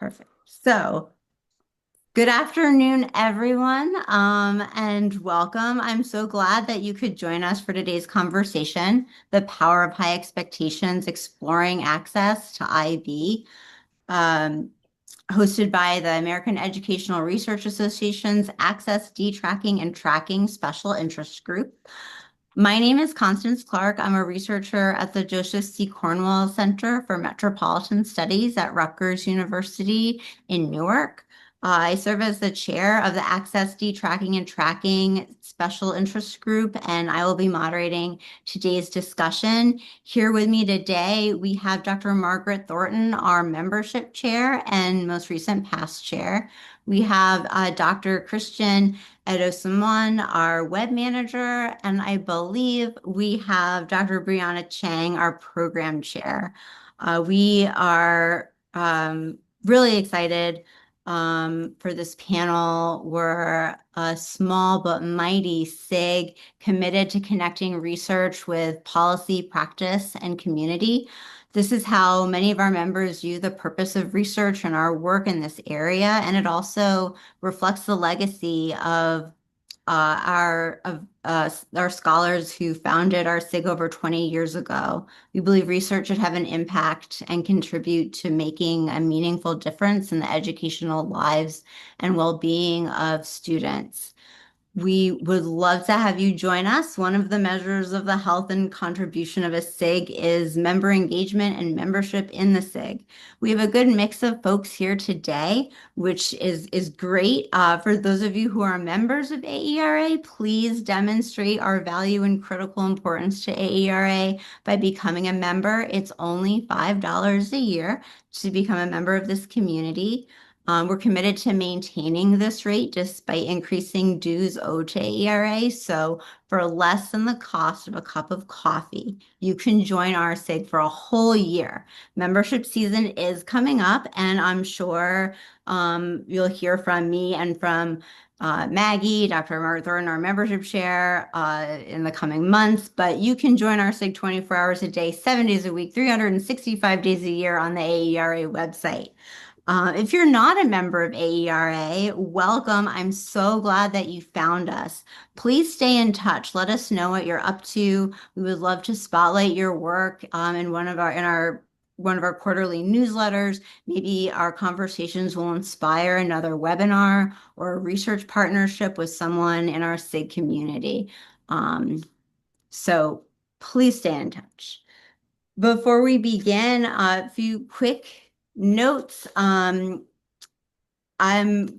Perfect. So, good afternoon, everyone, and welcome. I'm so glad that you could join us for today's conversation, The Power of High Expectations, Exploring Access to IB, um, hosted by the American Educational Research Association's Access, Detracking, and Tracking Special Interest Group. My name is Constance Clark. I'm a researcher at the Joseph C. Cornwall Center for Metropolitan Studies at Rutgers University in Newark. I serve as the chair of the Access Tracking and Tracking Special Interest Group, and I will be moderating today's discussion. Here with me today, we have Dr. Margaret Thornton, our membership chair and most recent past chair. We have Dr. Christian Edo-Simon, our web manager, and I believe we have Dr. Brianna Chang, our program chair. We are really excited for this panel. We're a small but mighty SIG committed to connecting research with policy, practice, and community. This is how many of our members view the purpose of research and our work in this area, and it also reflects the legacy of our scholars who founded our SIG over 20 years ago. We believe research should have an impact and contribute to making a meaningful difference in the educational lives and well-being of students. We would love to have you join us. One of the measures of the health and contribution of a SIG is member engagement and membership in the SIG. We have a good mix of folks here today, which is great. For those of you who are members of AERA, please demonstrate our value and critical importance to AERA by becoming a member. It's only $5 a year to become a member of this community. We're committed to maintaining this rate despite increasing dues owed to AERA. So for less than the cost of a cup of coffee, you can join our SIG for a whole year. Membership season is coming up, and I'm sure you'll hear from me and from Maggie, Dr. Margaret Thornton, our membership chair, in the coming months. But you can join our SIG 24 hours a day, 7 days a week, 365 days a year on the AERA website. If you're not a member of AERA, welcome. I'm so glad that you found us. Please stay in touch. Let us know what you're up to. We would love to spotlight your work in one of our quarterly newsletters. Maybe our conversations will inspire another webinar or a research partnership with someone in our SIG community. So please stay in touch. Before we begin, a few quick notes. I'm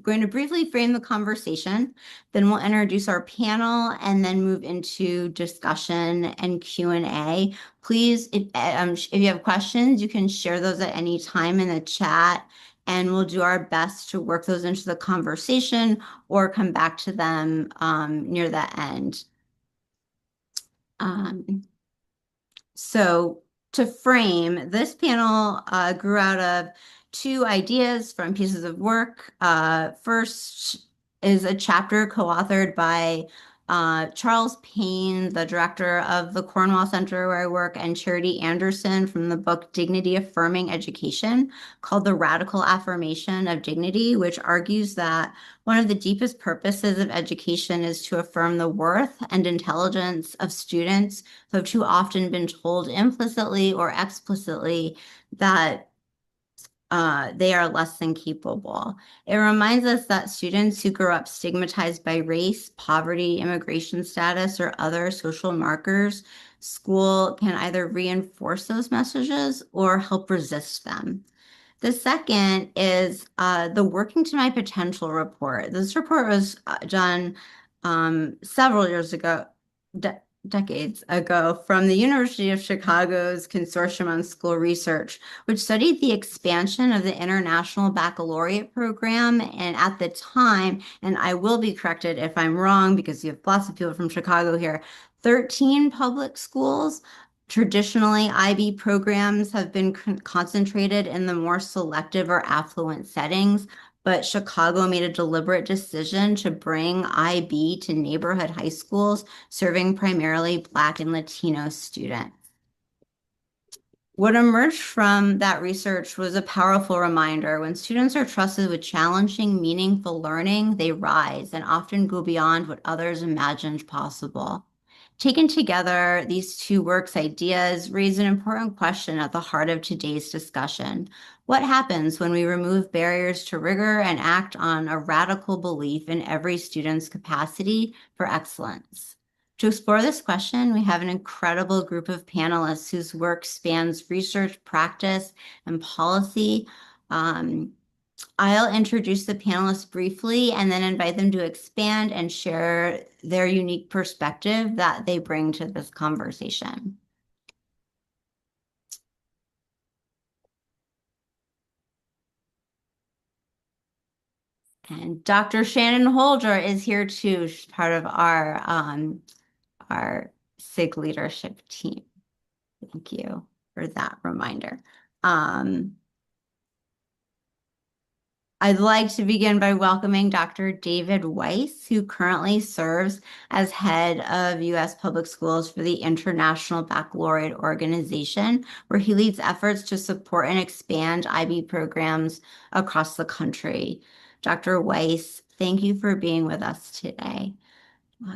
going to briefly frame the conversation, then we'll introduce our panel and then move into discussion and Q&A. Please, if you have questions, you can share those at any time in the chat, and we'll do our best to work those into the conversation or come back to them near the end. So to frame, this panel grew out of two ideas from pieces of work. First is a chapter co-authored by Charles Payne, the director of the Cornwall Center where I work, and Charity Anderson from the book Dignity Affirming Education, called The Radical Affirmation of Dignity, which argues that one of the deepest purposes of education is to affirm the worth and intelligence of students who have too often been told implicitly or explicitly that they are less than capable. It reminds us that students who grow up stigmatized by race, poverty, immigration status, or other social markers, school can either reinforce those messages or help resist them. The second is the Working to My Potential report. This report was done several years ago, decades ago, from the University of Chicago's Consortium on School Research, which studied the expansion of the International Baccalaureate program. And at the time, and I will be corrected if I'm wrong because you have lots of people from Chicago here, 13 public schools. Traditionally, IB programs have been concentrated in the more selective or affluent settings, but Chicago made a deliberate decision to bring IB to neighborhood high schools, serving primarily Black and Latino students. What emerged from that research was a powerful reminder. When students are trusted with challenging, meaningful learning, they rise and often go beyond what others imagined possible. Taken together, these two works' ideas raise an important question at the heart of today's discussion. What happens when we remove barriers to rigor and act on a radical belief in every student's capacity for excellence? To explore this question, we have an incredible group of panelists whose work spans research, practice, and policy. I'll introduce the panelists briefly and then invite them to expand and share their unique perspective that they bring to this conversation. And Dr. Shannon Holder is here too. She's part of our SIG leadership team. Thank you for that reminder. I'd like to begin by welcoming Dr. David Weiss, who currently serves as head of U.S. Public Schools for the International Baccalaureate Organization, where he leads efforts to support and expand IB programs across the country. Dr. Weiss, thank you for being with us today.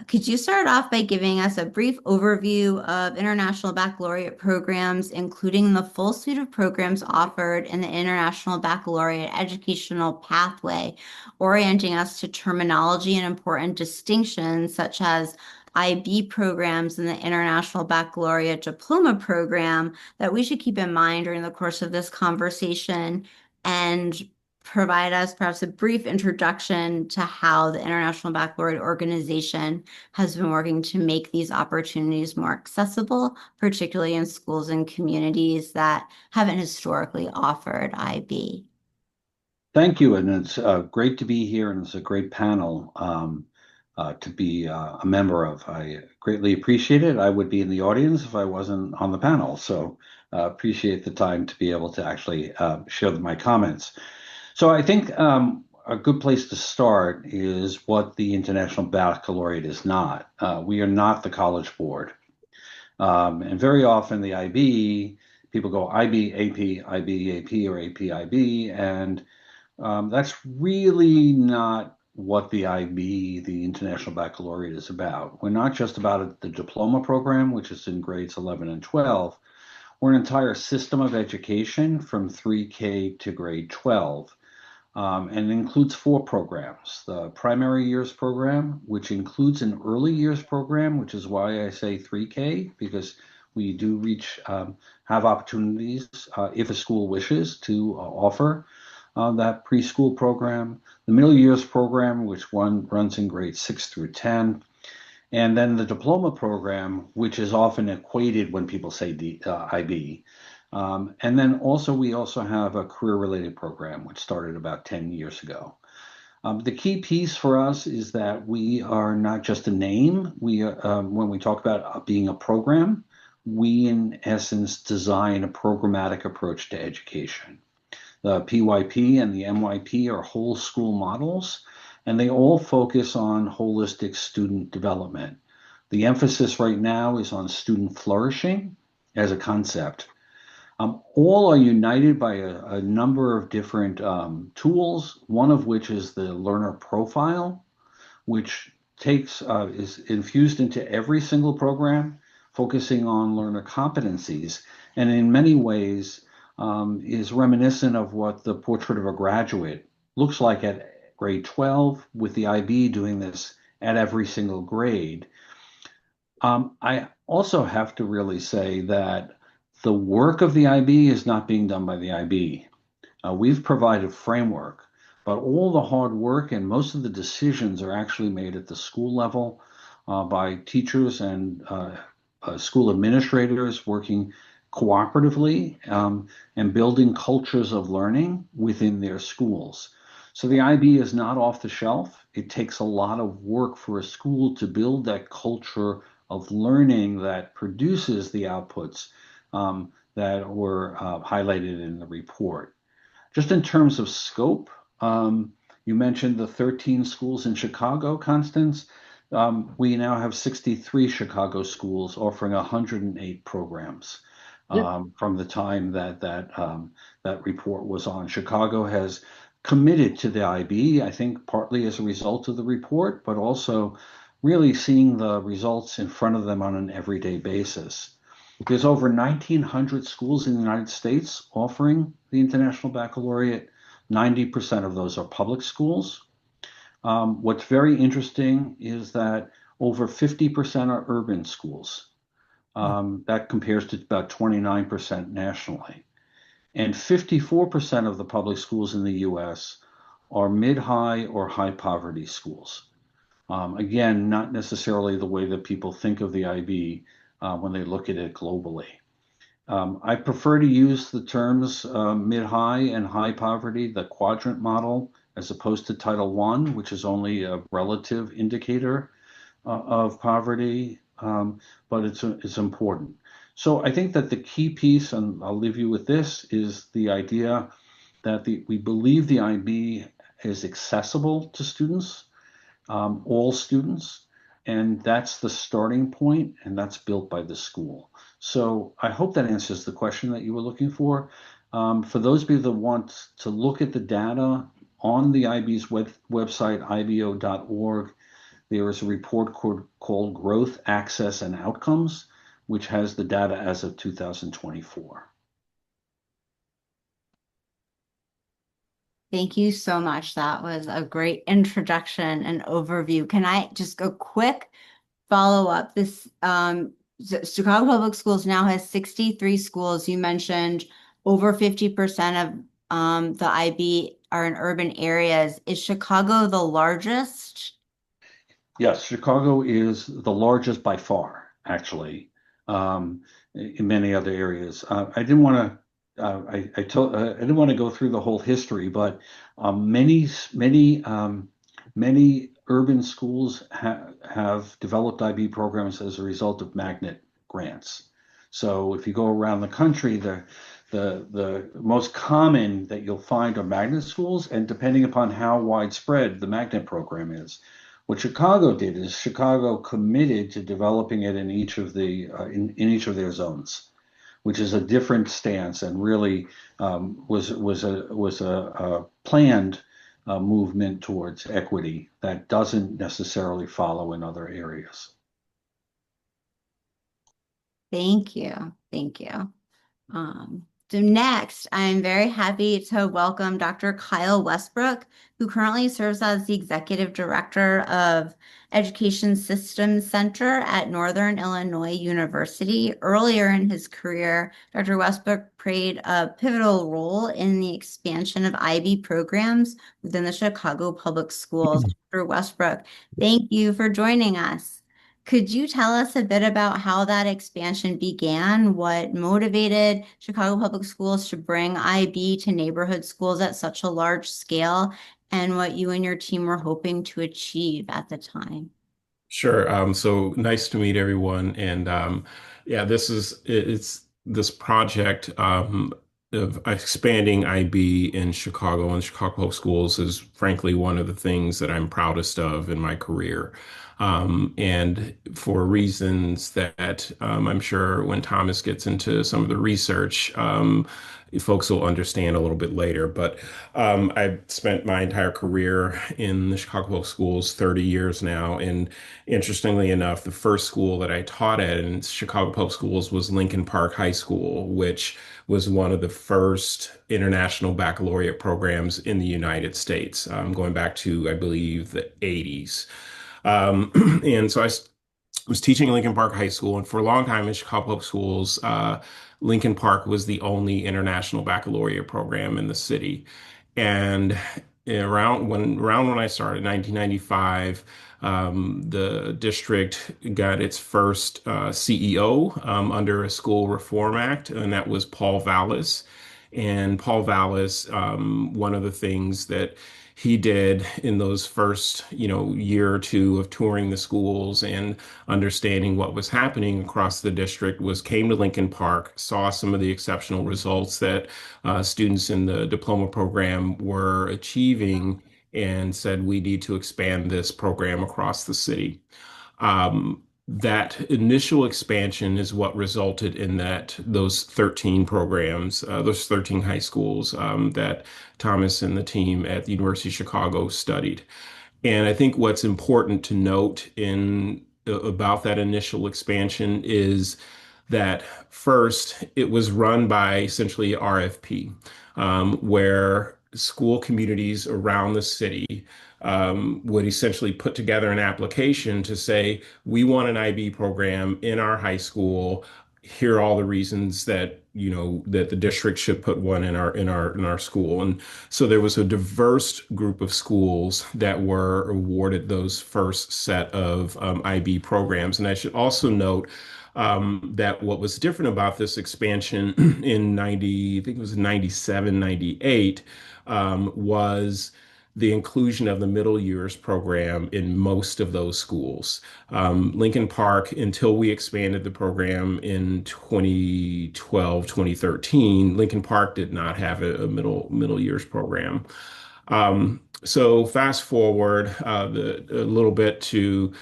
Could you start off by giving us a brief overview of international baccalaureate programs, including the full suite of programs offered in the International Baccalaureate Educational Pathway, orienting us to terminology and important distinctions such as IB programs and the International Baccalaureate Diploma Program that we should keep in mind during the course of this conversation, and provide us perhaps a brief introduction to how the International Baccalaureate Organization has been working to make these opportunities more accessible, particularly in schools and communities that haven't historically offered IB. Thank you, and it's great to be here, and it's a great panel to be a member of. I greatly appreciate it. I would be in the audience if I wasn't on the panel, so appreciate the time to be able to actually share my comments. So I think a good place to start is what the International Baccalaureate is not. We are not the College Board. And very often the IB, people go IB, AP, IB, AP, or AP, IB, and that's really not what the IB, the International Baccalaureate, is about. We're not just about the diploma program, which is in grades 11 and 12. We're an entire system of education from 3K to grade 12. And it includes 4 programs. The primary years program, which includes an early years program, which is why I say 3K, because we do have opportunities if a school wishes to offer that preschool program. The middle years program, which runs in grades 6 through 10. And then the diploma program, which is often equated when people say IB. And then we also have a career-related program, which started about 10 years ago. The key piece for us is that we are not just a name. When we talk about being a program, we in essence design a programmatic approach to education. The PYP and the MYP are whole school models, and they all focus on holistic student development. The emphasis right now is on student flourishing as a concept. All are united by a number of different tools, one of which is the learner profile, which is infused into every single program, focusing on learner competencies, and in many ways is reminiscent of what the portrait of a graduate looks like at grade 12, with the IB doing this at every single grade. I also have to really say that the work of the IB is not being done by the IB. We've provided framework, but all the hard work and most of the decisions are actually made at the school level by teachers and school administrators working cooperatively and building cultures of learning within their schools. So the IB is not off the shelf. It takes a lot of work for a school to build that culture of learning that produces the outputs that were highlighted in the report. Just in terms of scope, you mentioned the 13 schools in Chicago, Constance. We now have 63 Chicago schools offering 108 programs. Yep. from the time that report was on. Chicago has committed to the IB, I think partly as a result of the report, but also really seeing the results in front of them on an everyday basis. There's over 1,900 schools in the United States offering the International Baccalaureate. 90% of those are public schools. What's very interesting is that over 50% are urban schools. That compares to about 29% nationally. And 54% of the public schools in the US are mid-high or high poverty schools. Again, not necessarily the way that people think of the IB when they look at it globally. I prefer to use the terms mid-high and high poverty, the quadrant model, as opposed to Title I, which is only a relative indicator of poverty, but it's important. So I think that the key piece, and I'll leave you with this, is the idea that we believe the IB is accessible to students, all students, and that's the starting point, and that's built by the school. So I hope that answers the question that you were looking for. For those of you that want to look at the data on the IB's website, ibo.org, there is a report called Growth, Access, and Outcomes, which has the data as of 2024. Thank you so much. That was a great introduction and overview. Can I just go quick follow up? This Chicago Public Schools now has 63 schools. You mentioned over 50% of the IB are in urban areas. Is Chicago the largest? Yes, Chicago is the largest by far, actually, in many other areas. I didn't want to. I didn't want to go through the whole history, but many urban schools have developed IB programs as a result of magnet grants. So if you go around the country, the most common that you'll find are magnet schools, and depending upon how widespread the magnet program is. What Chicago did is Chicago committed to developing it in each of in each of their zones, which is a different stance and really was a planned movement towards equity that doesn't necessarily follow in other areas. Thank you. Thank you. So next, I'm very happy to welcome Dr. Kyle Westbrook, who currently serves as the Executive Director of Education Systems Center at Northern Illinois University. Earlier in his career, Dr. Westbrook played a pivotal role in the expansion of IB programs within the Chicago Public Schools. Dr. Westbrook, thank you for joining us. Could you tell us a bit about how that expansion began, what motivated Chicago Public Schools to bring IB to neighborhood schools at such a large scale, and what you and your team were hoping to achieve at the time? Sure. So nice to meet everyone. And yeah, it's this project of expanding IB in Chicago and Chicago Public Schools is frankly one of the things that I'm proudest of in my career. And for reasons that I'm sure when Thomas gets into some of the research, folks will understand a little bit later. But I've spent my entire career in the Chicago Public Schools, 30 years now. And interestingly enough, the first school that I taught at in Chicago Public Schools was Lincoln Park High School, which was one of the first international baccalaureate programs in the United States, going back to, I believe, the 80s. And so I was teaching at Lincoln Park High School, and for a long time in Chicago Public Schools, Lincoln Park was the only international baccalaureate program in the city. And around when I started, 1995, the district got its first CEO under a school reform act, and that was Paul Vallis. And Paul Vallis, one of the things that he did in those first, year or two of touring the schools and understanding what was happening across the district was came to Lincoln Park, saw some of the exceptional results that students in the diploma program were achieving, and said, we need to expand this program across the city. Um, that initial expansion is what resulted in those 13 programs, those 13 high schools that Thomas and the team at the University of Chicago studied. And I think what's important to note in about that initial expansion is that first it was run by essentially RFP, where school communities around the city would essentially put together an application to say, we want an IB program in our high school. Here are all the reasons that that the district should put one in our school. And so there was a diverse group of schools that were awarded those first set of IB programs. And I should also note that what was different about this expansion in 90, I think it was 97, 98, was the inclusion of the middle years program in most of those schools. Lincoln Park, until we expanded the program in 2012, 2013, Lincoln Park did not have a middle years program. So fast forward a little bit to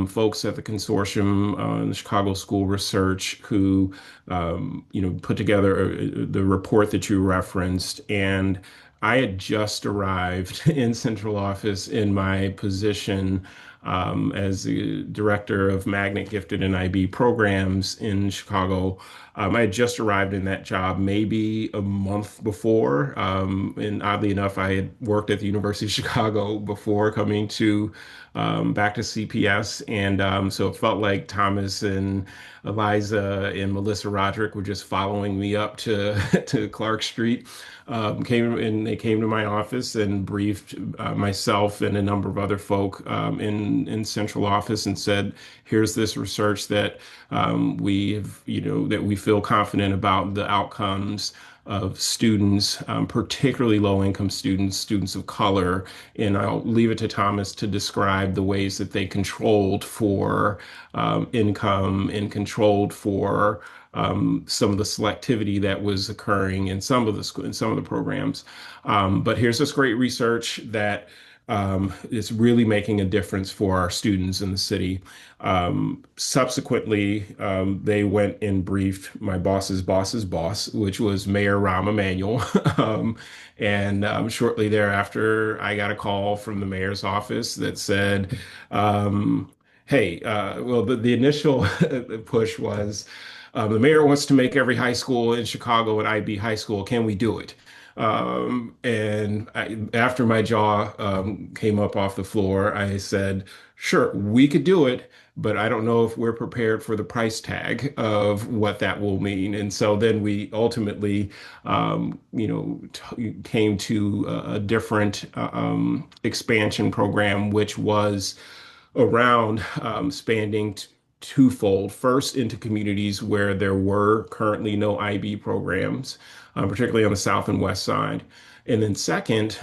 folks at the consortium in the Chicago School Research who put together the report that you referenced, and I had just arrived in central office in my position as the director of magnet gifted and IB programs in Chicago. I had just arrived in that job maybe a month before. And oddly enough, I had worked at the University of Chicago before coming to back to CPS. And so it felt like Thomas and Eliza and Melissa Roderick were just following me up to, to Clark Street. They came to my office and briefed myself and a number of other folk in central office and said, "Here's this research that we have, that we feel confident about the outcomes of students, particularly low-income students, students of color." And I'll leave it to Thomas to describe the ways that they controlled for income and controlled for some of the selectivity that was occurring in some of the programs. But here's this great research that is really making a difference for our students in the city. Subsequently, they went and briefed my boss's boss's boss, which was Mayor Rahm Emanuel. And shortly thereafter, I got a call from the mayor's office that said, hey, well, the initial push was the mayor wants to make every high school in Chicago an IB high school. Can we do it? After my jaw came up off the floor, I said, sure, we could do it, but I don't know if we're prepared for the price tag of what that will mean. And so then we ultimately, came to a different expansion program, which was around spanning twofold. First, into communities where there were currently no IB programs, particularly on the South and West side. And then second,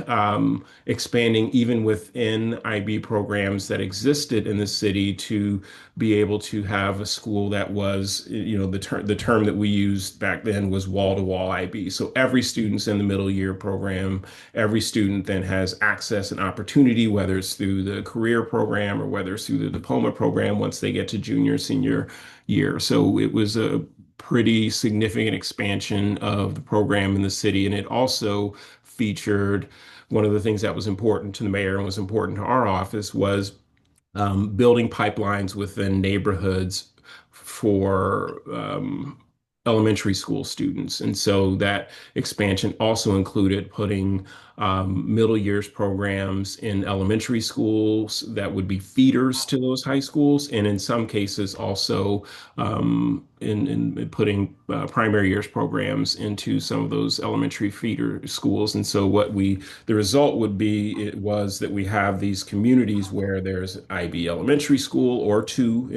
expanding even within IB programs that existed in the city to be able to have a school that was, the term that we used back then was wall-to-wall IB. So every student's in the middle year program. Every student then has access and opportunity, whether it's through the career program or whether it's through the diploma program once they get to junior, senior year. So it was a pretty significant expansion of the program in the city. And it also featured one of the things that was important to the mayor and was important to our office was building pipelines within neighborhoods for elementary school students. And so that expansion also included putting middle years programs in elementary schools that would be feeders to those high schools. And in some cases also in putting primary years programs into some of those elementary feeder schools. And so the result would be, it was that we have these communities where there's IB elementary school or two,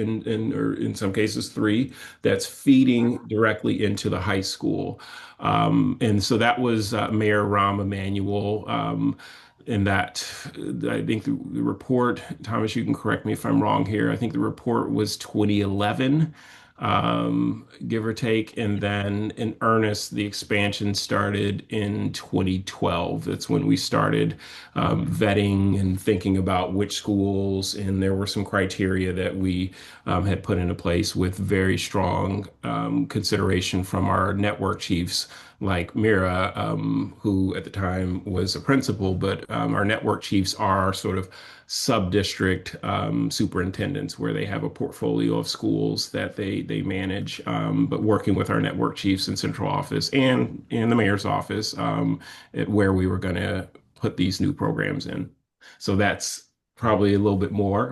or in some cases three, that's feeding directly into the high school. And so that was Mayor Rahm Emanuel. And that, I think the report, Thomas, you can correct me if I'm wrong here. I think the report was 2011. give or take. And then in earnest, the expansion started in 2012. That's when we started vetting and thinking about which schools, and there were some criteria that we had put into place with very strong consideration from our network chiefs like Mira, who at the time was a principal, but our network chiefs are sort of sub-district superintendents where they have a portfolio of schools that they manage, but working with our network chiefs in central office and in the mayor's office at where we were going to put these new programs in. So that's probably a little bit more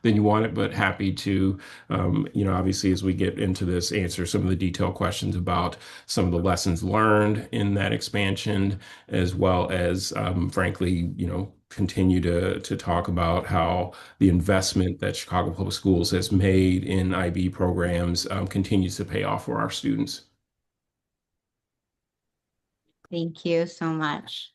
than you wanted, but happy to, obviously as we get into this, answer some of the detailed questions about some of the lessons learned in that expansion, as well as, frankly, continue to talk about how the investment that Chicago Public Schools has made in IB programs continues to pay off for our students. Thank you so much.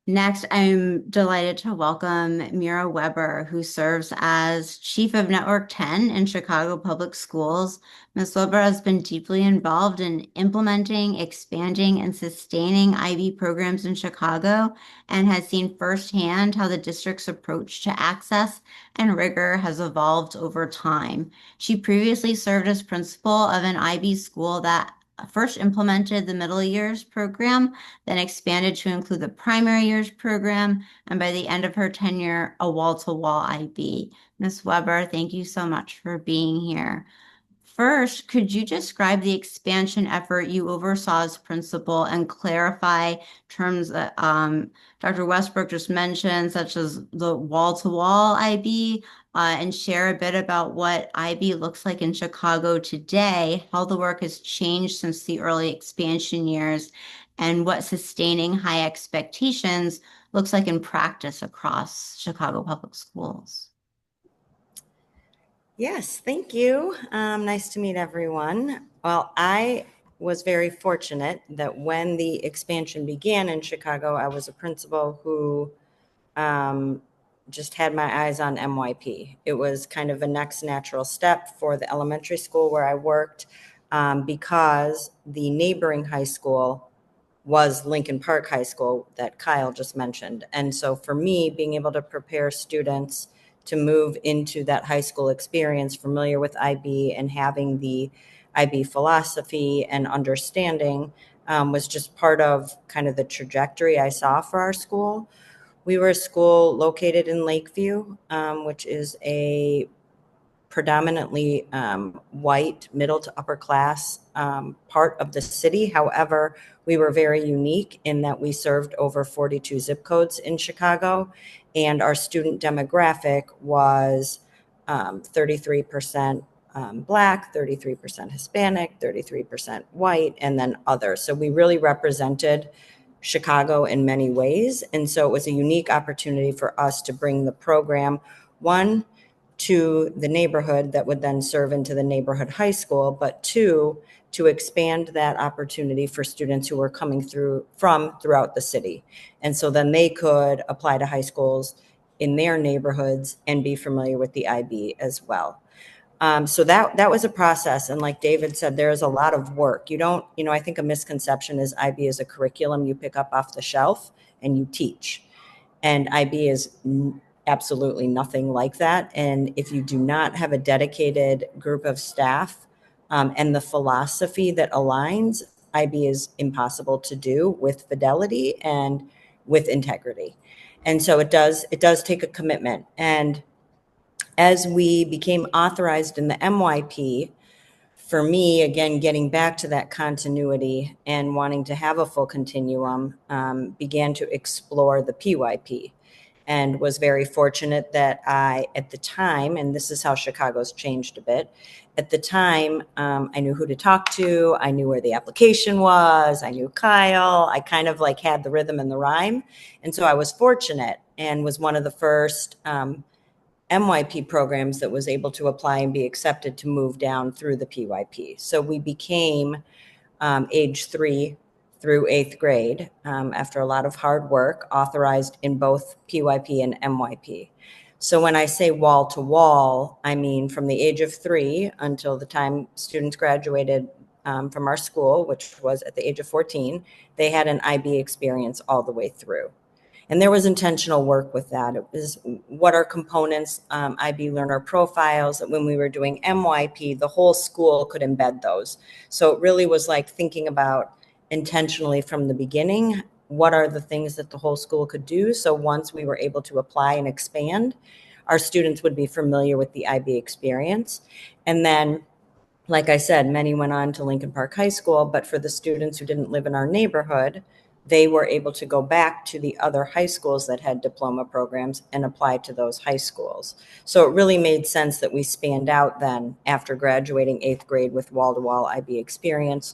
Next, I'm delighted to welcome Mira Weber, who serves as Chief of Network 10 in Chicago Public Schools. Ms. Weber has been deeply involved in implementing, expanding, and sustaining IB programs in Chicago and has seen firsthand how the district's approach to access and rigor has evolved over time. She previously served as principal of an IB school that first implemented the middle years program, then expanded to include the primary years program, and by the end of her tenure, a wall-to-wall IB. Ms. Weber, thank you so much for being here. First, could you describe the expansion effort you oversaw as principal and clarify terms that Dr. Westbrook just mentioned, such as the wall-to-wall IB, and share a bit about what IB looks like in Chicago today, how the work has changed since the early expansion years, and what sustaining high expectations looks like in practice across Chicago Public Schools? Yes, thank you. Nice to meet everyone. Well, I was very fortunate that when the expansion began in Chicago, I was a principal who just had my eyes on MYP. It was kind of a next natural step for the elementary school where I worked because the neighboring high school was Lincoln Park High School that Kyle just mentioned. And so for me, being able to prepare students to move into that high school experience, familiar with IB and having the IB philosophy and understanding was just part of kind of the trajectory I saw for our school. We were a school located in Lakeview, which is a predominantly white, middle to upper class part of the city. However, we were very unique in that we served over 42 zip codes in Chicago, and our student demographic was 33% Black, 33% Hispanic, 33% white, and then other. So we really represented Chicago in many ways. And so it was a unique opportunity for us to bring the program, one, to the neighborhood that would then serve into the neighborhood high school, but two, to expand that opportunity for students who were coming through from throughout the city. And so then they could apply to high schools in their neighborhoods and be familiar with the IB as well. So that was a process. And like David said, there is a lot of work. You don't, I think a misconception is IB is a curriculum you pick up off the shelf and you teach. And IB is absolutely nothing like that. And if you do not have a dedicated group of staff and the philosophy that aligns, IB is impossible to do with fidelity and with integrity. And so it does take a commitment. And as we became authorized in the MYP, for me, again, getting back to that continuity and wanting to have a full continuum, began to explore the PYP and was very fortunate that I, at the time, and this is how Chicago's changed a bit, at the time, I knew who to talk to. I knew where the application was. I knew Kyle. I kind of like had the rhythm and the rhyme. And so I was fortunate and was one of the first MYP programs that was able to apply and be accepted to move down through the PYP. So we became age 3 through 8th grade after a lot of hard work, authorized in both PYP and MYP. So when I say wall to wall, I mean from the age of 3 until the time students graduated from our school, which was at the age of 14, they had an IB experience all the way through. And there was intentional work with that. It was what are components, IB learner profiles, that when we were doing MYP, the whole school could embed those. So it really was like thinking about intentionally from the beginning, what are the things that the whole school could do? So once we were able to apply and expand, our students would be familiar with the IB experience. And then, like I said, many went on to Lincoln Park High School, but for the students who didn't live in our neighborhood, they were able to go back to the other high schools that had diploma programs and apply to those high schools. So it really made sense that we spanned out then after graduating 8th grade with wall-to-wall IB experience.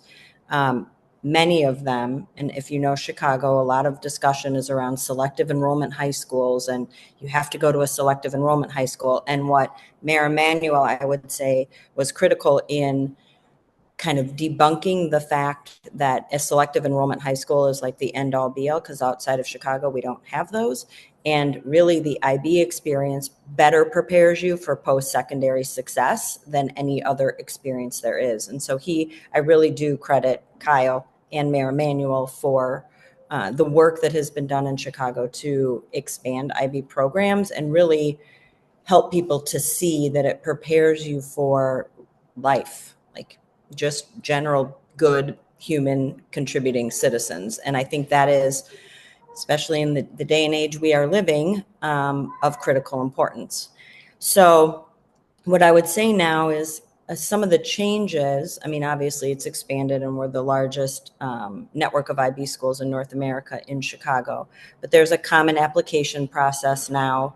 Many of them, and if you know Chicago, a lot of discussion is around selective enrollment high schools, and you have to go to a selective enrollment high school. And what Mayor Emanuel, I would say, was critical in kind of debunking the fact that a selective enrollment high school is like the end all be all, because outside of Chicago, we don't have those. And really, the IB experience better prepares you for post-secondary success than any other experience there is. And so I really do credit Kyle and Mayor Emanuel for the work that has been done in Chicago to expand IB programs and really help people to see that it prepares you for life, like just general good human contributing citizens. And I think that is, especially in the day and age we are living, of critical importance. So what I would say now is some of the changes, I mean, obviously it's expanded and we're the largest network of IB schools in North America in Chicago, but there's a common application process now.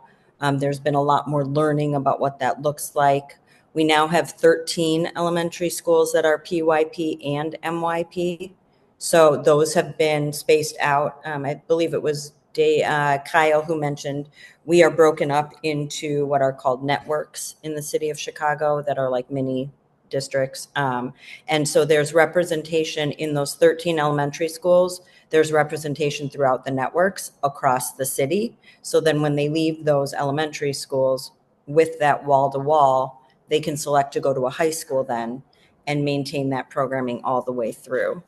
There's been a lot more learning about what that looks like. We now have 13 elementary schools that are PYP and MYP. So those have been spaced out. I believe it was Kyle who mentioned we are broken up into what are called networks in the city of Chicago that are like mini districts. And so there's representation in those 13 elementary schools. There's representation throughout the networks across the city. So then when they leave those elementary schools with that wall to wall, they can select to go to a high school then and maintain that programming all the way through.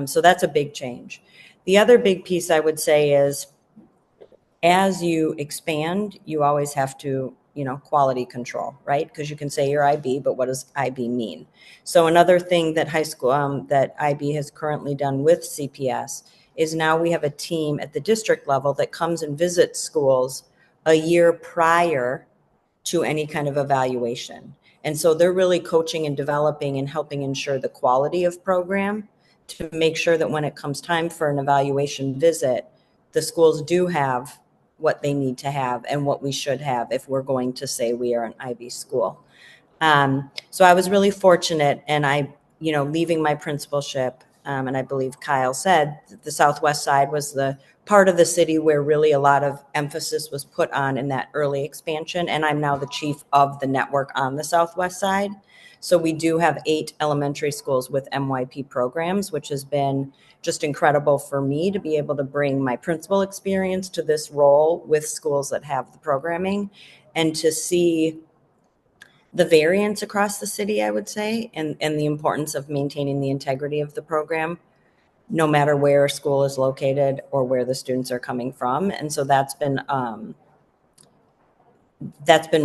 So that's a big change. The other big piece I would say is as you expand, you always have to, quality control, right? Because you can say you're IB, but what does IB mean? So another thing that that IB has currently done with CPS is now we have a team at the district level that comes and visits schools a year prior to any kind of evaluation. And so they're really coaching and developing and helping ensure the quality of program to make sure that when it comes time for an evaluation visit, the schools do have what they need to have and what we should have if we're going to say we are an IB school. So I was really fortunate, and leaving my principalship, and I believe Kyle said that the Southwest side was the part of the city where really a lot of emphasis was put on in that early expansion. And I'm now the chief of the network on the Southwest side. So we do have 8 elementary schools with MYP programs, which has been just incredible for me to be able to bring my principal experience to this role with schools that have the programming and to see the variance across the city, I would say, and the importance of maintaining the integrity of the program, no matter where a school is located or where the students are coming from. And so that's been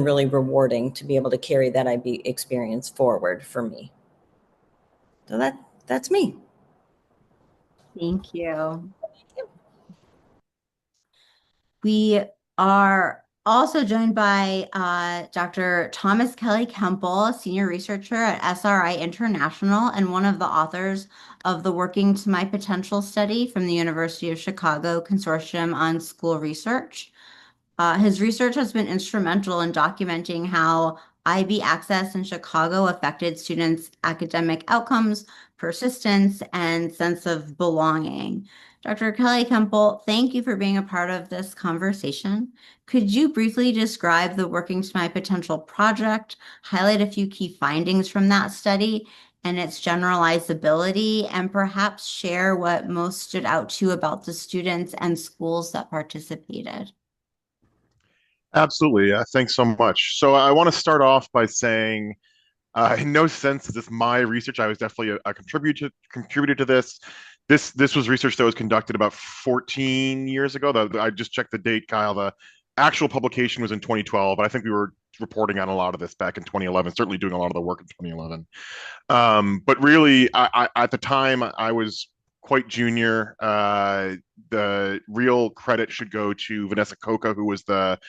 really rewarding to be able to carry that IB experience forward for me. So that's me. Thank you. We are also joined by Dr. Thomas Kelly Kemple, senior researcher at SRI International and one of the authors of the Working to My Potential study from the University of Chicago Consortium on School Research. His research has been instrumental in documenting how IB access in Chicago affected students' academic outcomes, persistence, and sense of belonging. Dr. Kelly Kemple, thank you for being a part of this conversation. Could you briefly describe the Working to My Potential project, highlight a few key findings from that study and its generalizability, and perhaps share what most stood out to you about the students and schools that participated? Absolutely. Thanks so much. So I want to start off by saying, in no sense is this my research. I was definitely a contributor to this. This was research that was conducted about 14 years ago. I just checked the date, Kyle. The actual publication was in 2012, but I think we were reporting on a lot of this back in 2011. Certainly doing a lot of the work in 2011. But really, at the time, I was quite junior. The real credit should go to Vanessa Coca, who was the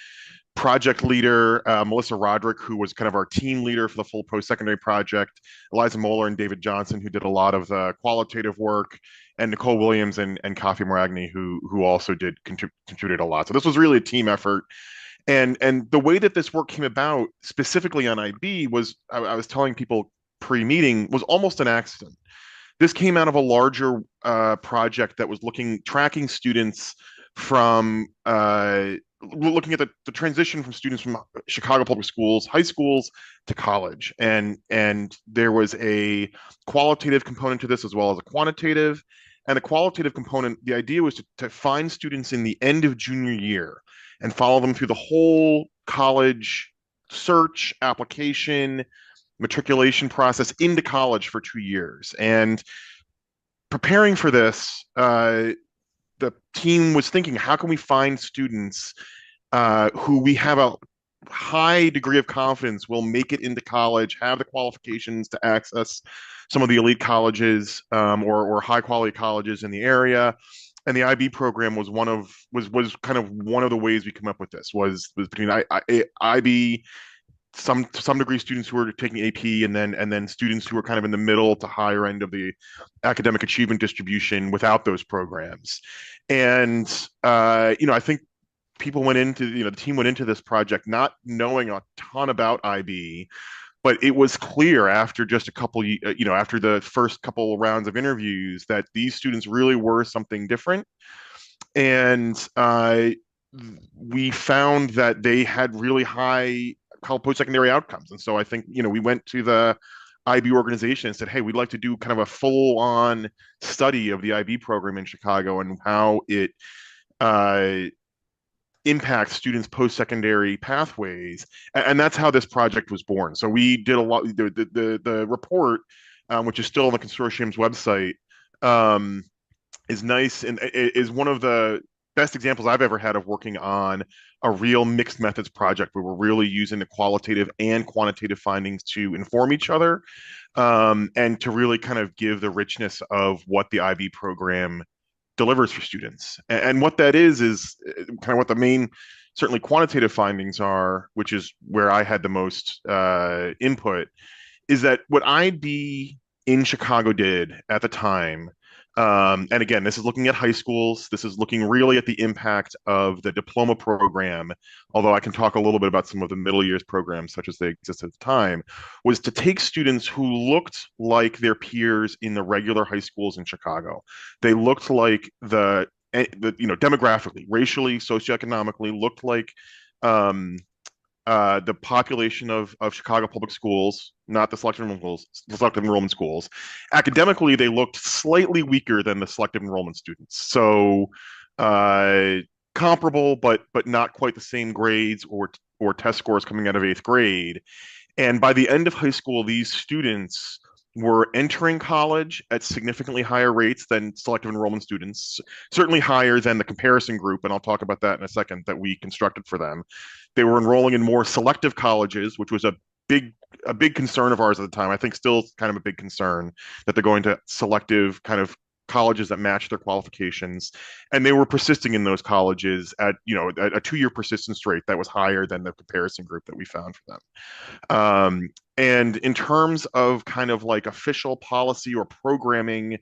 project leader, Melissa Roderick, who was kind of our team leader for the full post-secondary project, Eliza Moeller and David Johnson, who did a lot of the qualitative work, and Nicole Williams and Kafi Maragni, who also did contributed a lot. So this was really a team effort. And the way that this work came about, specifically on IB, was I was telling people pre-meeting, was almost an accident. This came out of a larger project that was tracking students from looking at the transition from students from Chicago public schools, high schools to college, and there was a qualitative component to this as well as a quantitative. And the qualitative component, the idea was to find students in the end of junior year and follow them through the whole college search, application, matriculation process into college for 2 years. And preparing for this, the team was thinking, how can we find students who we have a high degree of confidence will make it into college, have the qualifications to access some of the elite colleges or high quality colleges in the area. And the IB program was was kind of one of the ways we come up with this was between IB, to some degree students who were taking AP, and then students who were kind of in the middle to higher end of the academic achievement distribution without those programs. And I think the team went into this project not knowing a ton about IB, but it was clear after just a couple, after the first couple rounds of interviews that these students really were something different. And we found that they had really high post-secondary outcomes. And so I think, we went to the IB organization and said, hey, we'd like to do kind of a full-on study of the IB program in Chicago and how it impacts students' post-secondary pathways. And that's how this project was born. So we did a lot, the report, which is still on the consortium's website, is nice and is one of the best examples I've ever had of working on a real mixed methods project where we're really using the qualitative and quantitative findings to inform each other, and to really kind of give the richness of what the IB program delivers for students. And what that is kind of what the main, certainly quantitative findings are, which is where I had the most input, is that what IB in Chicago did at the time. And again, this is looking at high schools. This is looking really at the impact of the diploma program, although I can talk a little bit about some of the middle years programs, such as they existed at the time, was to take students who looked like their peers in the regular high schools in Chicago. They looked like demographically, racially, socioeconomically, looked like the population of Chicago public schools, not the selective enrollment schools. Academically, they looked slightly weaker than the selective enrollment students. So comparable, but not quite the same grades or test scores coming out of 8th grade. And by the end of high school, these students were entering college at significantly higher rates than selective enrollment students, certainly higher than the comparison group, and I'll talk about that in a second, that we constructed for them. They were enrolling in more selective colleges, which was a big concern of ours at the time. I think still kind of a big concern that they're going to selective kind of colleges that match their qualifications, and they were persisting in those colleges at a 2-year persistence rate that was higher than the comparison group that we found for them. And in terms of kind of like official policy or programming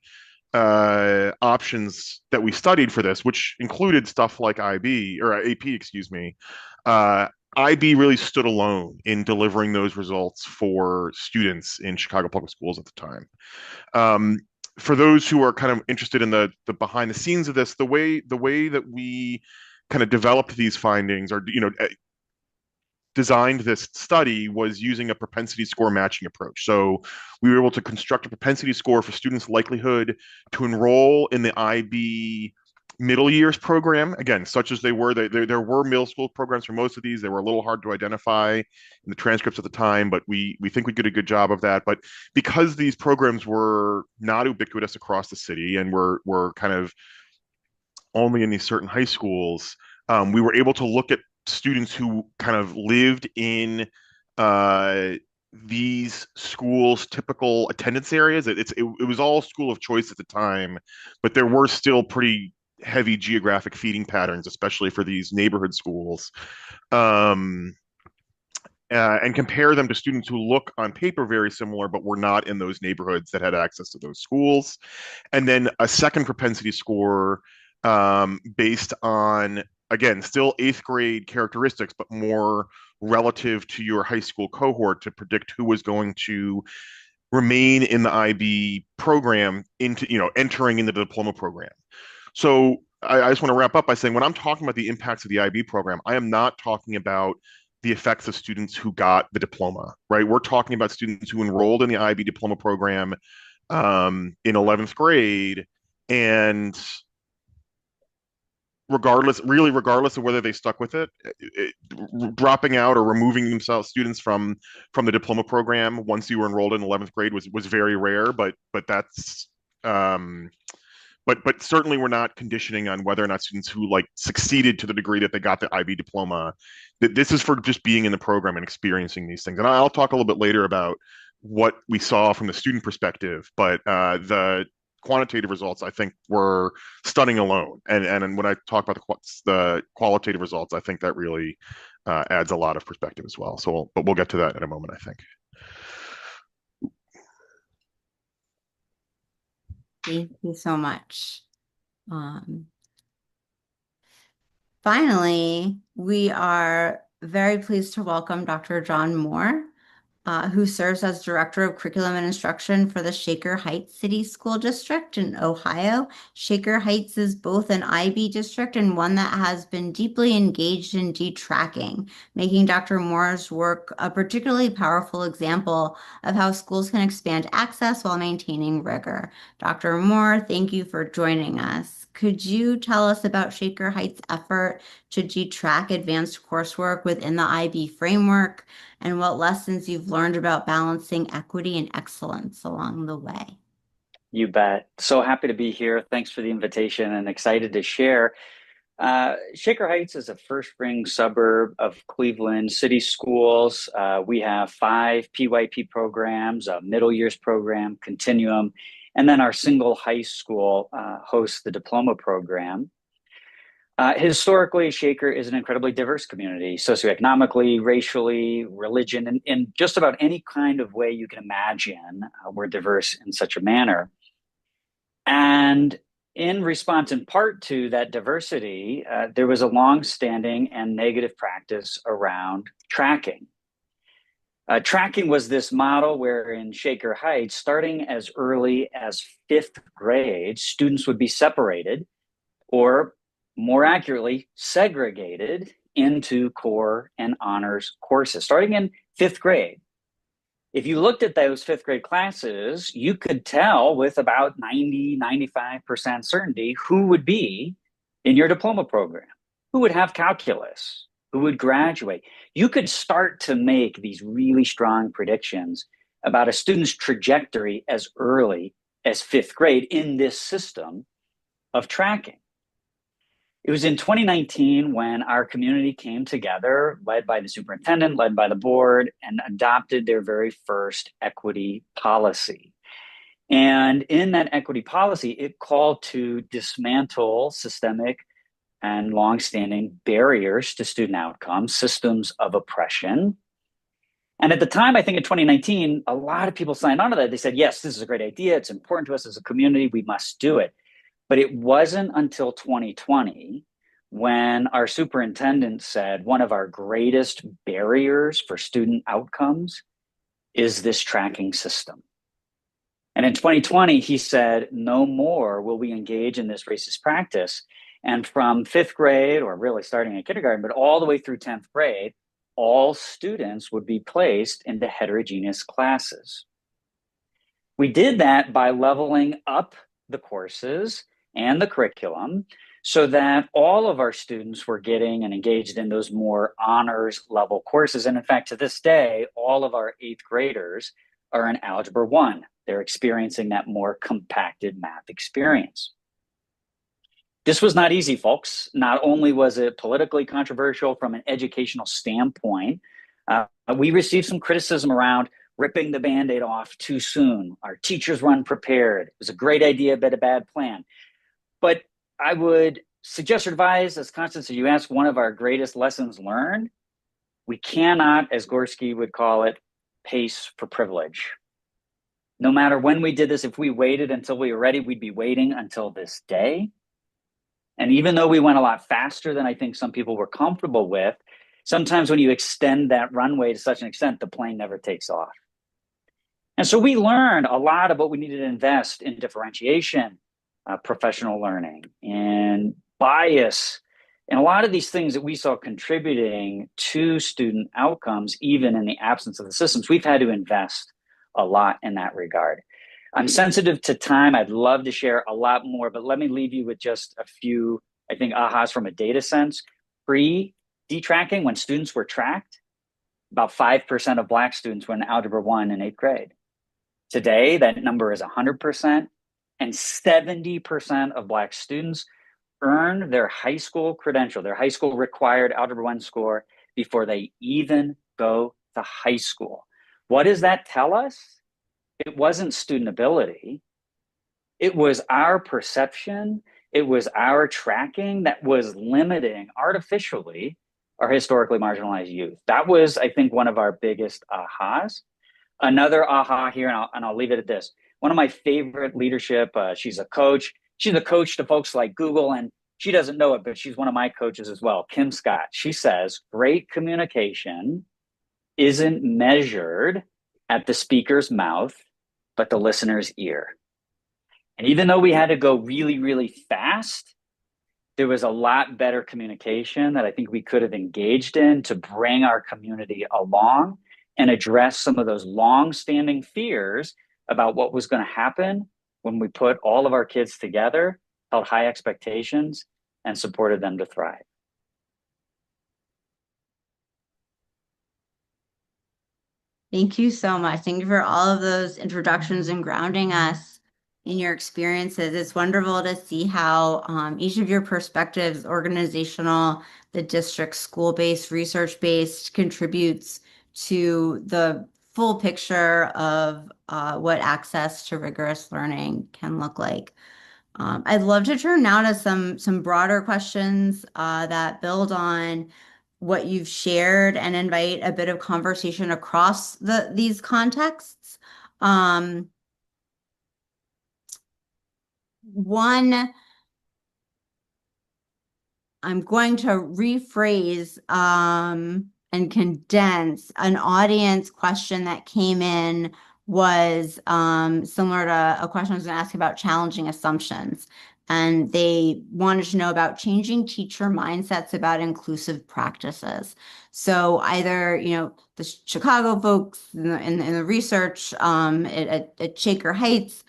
options that we studied for this, which included stuff like IB or AP, excuse me, IB really stood alone in delivering those results for students in Chicago public schools at the time. For those who are kind of interested in the behind the scenes of this, the way that we kind of developed these findings, or designed this study, was using a propensity score matching approach. So we were able to construct a propensity score for students' likelihood to enroll in the IB middle years program, again, such as they were, there were middle school programs for most of these. They were a little hard to identify in the transcripts at the time, but we think we did a good job of that. But because these programs were not ubiquitous across the city and were kind of only in these certain high schools, we were able to look at students who kind of lived in these schools' typical attendance areas. It was all school of choice at the time, but there were still pretty heavy geographic feeding patterns, especially for these neighborhood schools. And compare them to students who look on paper very similar, but were not in those neighborhoods that had access to those schools. And then a second propensity score based on, again, still 8th grade characteristics, but more relative to your high school cohort to predict who was going to remain in the IB program into, entering into the diploma program. So I just want to wrap up by saying when I'm talking about the impacts of the IB program, I am not talking about the effects of students who got the diploma, right? We're talking about students who enrolled in the IB diploma program in 11th grade, and regardless of whether they stuck with it, dropping out or removing themselves, students from the diploma program once you were enrolled in 11th grade was very rare, but that's but certainly we're not conditioning on whether or not students who succeeded to the degree that they got the IB diploma. That this is for just being in the program and experiencing these things. And I'll talk a little bit later about what we saw from the student perspective, but the quantitative results I think were stunning alone. And when I talk about the qualitative results, I think that really adds a lot of perspective as well. But we'll get to that in a moment, I think. Thank you so much. Finally, we are very pleased to welcome Dr. John Moore, who serves as Director of Curriculum and Instruction for the Shaker Heights City School District in Ohio. Shaker Heights is both an IB district and one that has been deeply engaged in detracking, making Dr. Moore's work a particularly powerful example of how schools can expand access while maintaining rigor. Dr. Moore, thank you for joining us. Could you tell us about Shaker Heights' effort to detrack advanced coursework within the IB framework, and what lessons you've learned about balancing equity and excellence along the way? You bet. So happy to be here. Thanks for the invitation and excited to share. Shaker Heights is a first-ring suburb of Cleveland City Schools. We have 5 PYP programs, a middle years program, continuum, and then our single high school hosts the diploma program. Historically, Shaker is an incredibly diverse community, socioeconomically, racially, religion, and in just about any kind of way you can imagine, we're diverse in such a manner. And in response, in part to that diversity, there was a long-standing and negative practice around tracking. Tracking was this model where in Shaker Heights, starting as early as 5th grade, students would be separated, or more accurately, segregated into core and honors courses, starting in 5th grade. If you looked at those 5th grade classes, you could tell with about 95% certainty who would be in your diploma program, who would have calculus, who would graduate. You could start to make these really strong predictions about a student's trajectory as early as 5th grade in this system of tracking. It was in 2019 when our community came together, led by the superintendent, led by the board, and adopted their very first equity policy. And in that equity policy, it called to dismantle systemic and longstanding barriers to student outcomes, systems of oppression. And at the time, I think in 2019, a lot of people signed on to that. They said, yes, this is a great idea. It's important to us as a community. We must do it. But it wasn't until 2020 when our superintendent said one of our greatest barriers for student outcomes is this tracking system. And in 2020, he said, no more will we engage in this racist practice. And from 5th grade, or really starting in kindergarten, but all the way through 10th grade, all students would be placed into heterogeneous classes. We did that by leveling up the courses and the curriculum so that all of our students were getting and engaged in those more honors level courses. And in fact, to this day, all of our 8th graders are in Algebra 1. They're experiencing that more compacted math experience. This was not easy, folks. Not only was it politically controversial from an educational standpoint, we received some criticism around ripping the Band-Aid off too soon. Our teachers were unprepared. It was a great idea, but a bad plan. But I would suggest or advise, as Constance, as you asked, one of our greatest lessons learned, we cannot, as Gorski would call it, pace for privilege. No matter when we did this, if we waited until we were ready, we'd be waiting until this day. And even though we went a lot faster than I think some people were comfortable with, sometimes when you extend that runway to such an extent, the plane never takes off. And so we learned a lot of what we needed to invest in differentiation, professional learning, and bias, and a lot of these things that we saw contributing to student outcomes, even in the absence of the systems. We've had to invest a lot in that regard. I'm sensitive to time. I'd love to share a lot more, but let me leave you with just a few, I think, ahas from a data sense. Pre-detracking, when students were tracked, about 5% of Black students were in Algebra 1 in 8th grade. Today, that number is 100%, and 70% of Black students earn their high school credential, their high school required Algebra 1 score before they even go to high school. What does that tell us? It wasn't student ability. It was our perception. It was our tracking that was limiting artificially our historically marginalized youth. That was, I think, one of our biggest ahas. Another aha here, and I'll leave it at this. One of my favorite leadership, she's a coach. She's a coach to folks like Google, and she doesn't know it, but she's one of my coaches as well, Kim Scott. She says, great communication isn't measured at the speaker's mouth, but the listener's ear. And even though we had to go really, really fast, there was a lot better communication that I think we could have engaged in to bring our community along and address some of those long-standing fears about what was going to happen when we put all of our kids together, held high expectations, and supported them to thrive. Thank you so much. Thank you for all of those introductions and grounding us in your experiences. It's wonderful to see how each of your perspectives, organizational, the district, school-based, research-based, contributes to the full picture of what access to rigorous learning can look like. I'd love to turn now to some broader questions that build on what you've shared and invite a bit of conversation across these contexts. One, I'm going to rephrase and condense an audience question that came in was similar to a question I was going to ask about challenging assumptions. And they wanted to know about changing teacher mindsets about inclusive practices. So either, the Chicago folks in the research at Shaker Heights,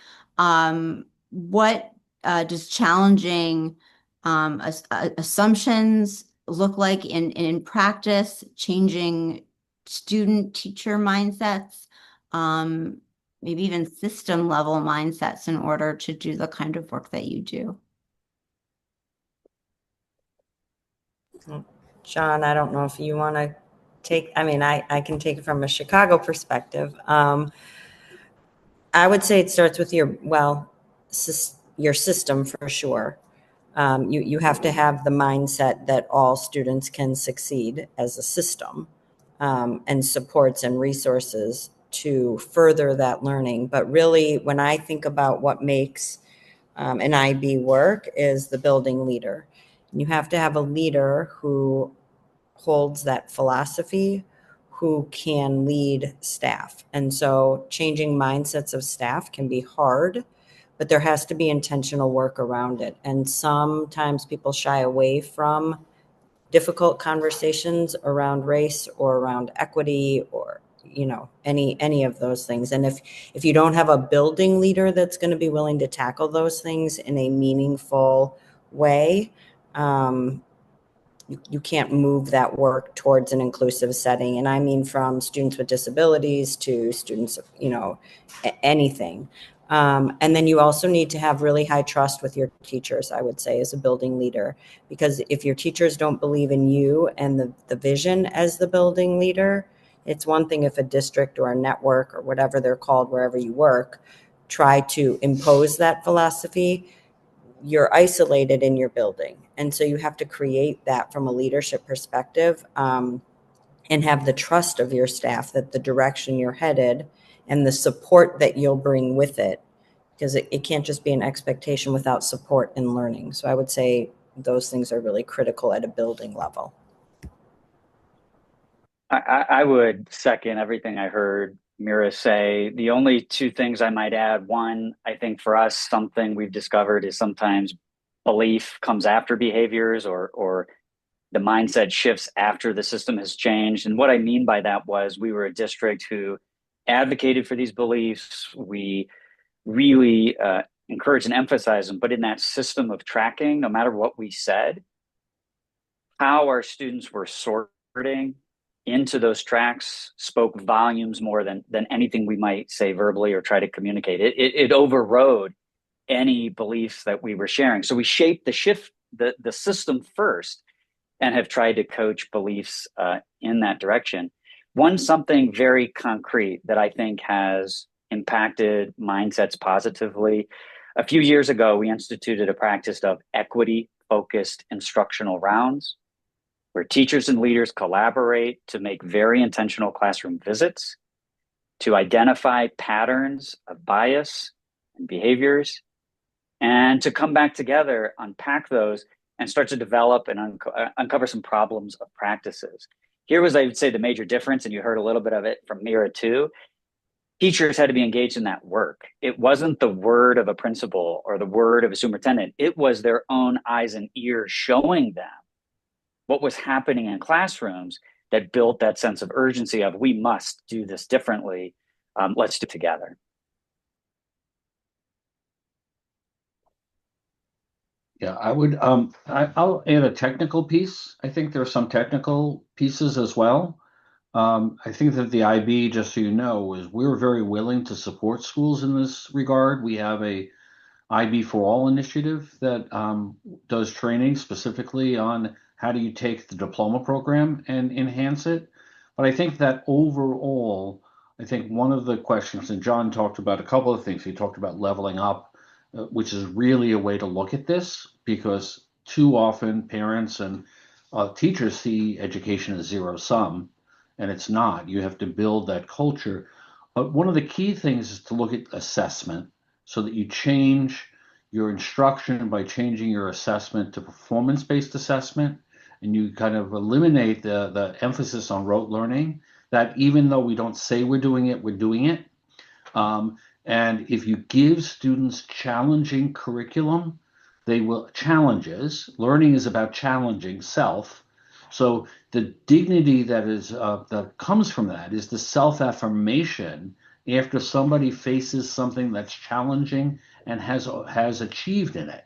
what does challenging assumptions look like in practice, changing student teacher mindsets, maybe even system level mindsets in order to do the kind of work that you do? John, I don't know if you want to take, I can take it from a Chicago perspective. I would say it starts with your system for sure. You have to have the mindset that all students can succeed as a system, and supports and resources to further that learning. But really, when I think about what makes an IB work, is the building leader. You have to have a leader who holds that philosophy, who can lead staff. And so changing mindsets of staff can be hard, but there has to be intentional work around it. And sometimes people shy away from difficult conversations around race or around equity or any of those things. And if you don't have a building leader that's going to be willing to tackle those things in a meaningful way, you can't move that work towards an inclusive setting. And I mean from students with disabilities to students, anything. And then you also need to have really high trust with your teachers, I would say, as a building leader, because if your teachers don't believe in you and the vision as the building leader, it's one thing if a district or a network or whatever they're called, wherever you work, try to impose that philosophy. You're isolated in your building. And so you have to create that from a leadership perspective, and have the trust of your staff that the direction you're headed and the support that you'll bring with it, because it can't just be an expectation without support and learning. So I would say those things are really critical at a building level. I would second everything I heard Mira say. The only two things I might add, one, I think for us, something we've discovered is sometimes belief comes after behaviors, or the mindset shifts after the system has changed. And what I mean by that was we were a district who advocated for these beliefs. We really encouraged and emphasized them, but in that system of tracking, no matter what we said, how our students were sorting into those tracks spoke volumes more than anything we might say verbally or try to communicate. It overrode any beliefs that we were sharing. So we shaped the system first, and have tried to coach beliefs in that direction. Something very concrete that I think has impacted mindsets positively. A few years ago, we instituted a practice of equity-focused instructional rounds, where teachers and leaders collaborate to make very intentional classroom visits, to identify patterns of bias and behaviors, and to come back together, unpack those, and start to develop and uncover some problems of practices. Here was, I would say, the major difference, and you heard a little bit of it from Mira too. Teachers had to be engaged in that work. It wasn't the word of a principal or the word of a superintendent. It was their own eyes and ears showing them what was happening in classrooms that built that sense of urgency of, we must do this differently. Let's do it together. Yeah, I'll add a technical piece. I think there are some technical pieces as well. I think that the IB, just so you know, is we're very willing to support schools in this regard. We have a IB for All initiative that does training specifically on how do you take the diploma program and enhance it. But I think that overall, I think one of the questions, and John talked about a couple of things. He talked about leveling up, which is really a way to look at this, because too often parents and teachers see education as zero sum, and it's not. You have to build that culture. But one of the key things is to look at assessment so that you change your instruction by changing your assessment to performance-based assessment, and you kind of eliminate the emphasis on rote learning, that even though we don't say we're doing it, we're doing it. And if you give students challenging curriculum, they will challenges. Learning is about challenging self. So the dignity that comes from that is the self-affirmation after somebody faces something that's challenging and has achieved in it.